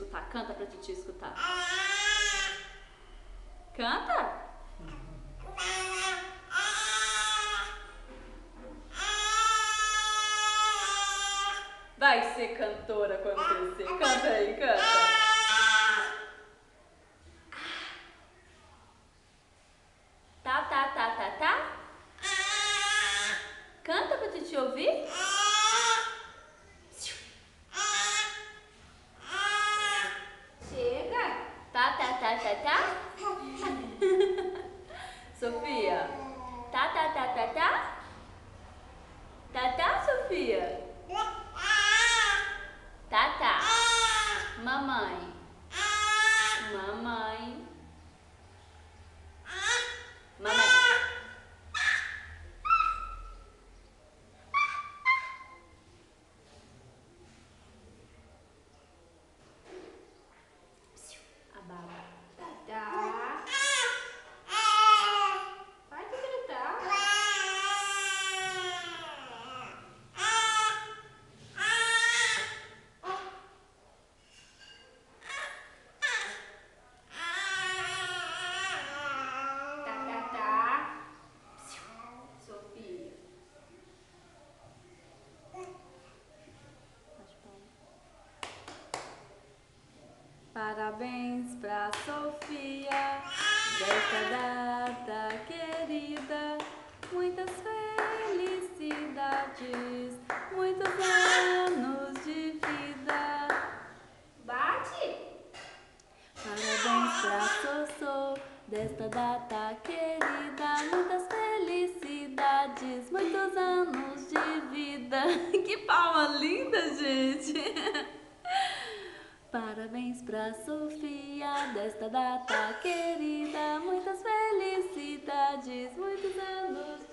escutar. Canta pra titia escutar. Canta! Vai ser cantora quando crescer. Canta aí, canta. Tá, tá, tá, tá, tá. Canta pra titia ouvir. Chega. Tá, tá, tá, tá, tá. Sofia. Tá, tá, tá, tá, tá. Tá, tá, Sofia. Tá, tá. Mamãe. Mamãe. Mamãe. A baba. Tá. Vai que gritar. Tá. Sofia. Parabéns pra Sofia, desta data querida, muitas felicidades, muitos anos de vida. Bate. Parabéns pra Sossô, desta data querida, muitas felicidades, muitos anos de vida. Que palma linda, gente! Parabéns pra Sofia, desta data querida, muitas felicidades, muitos anos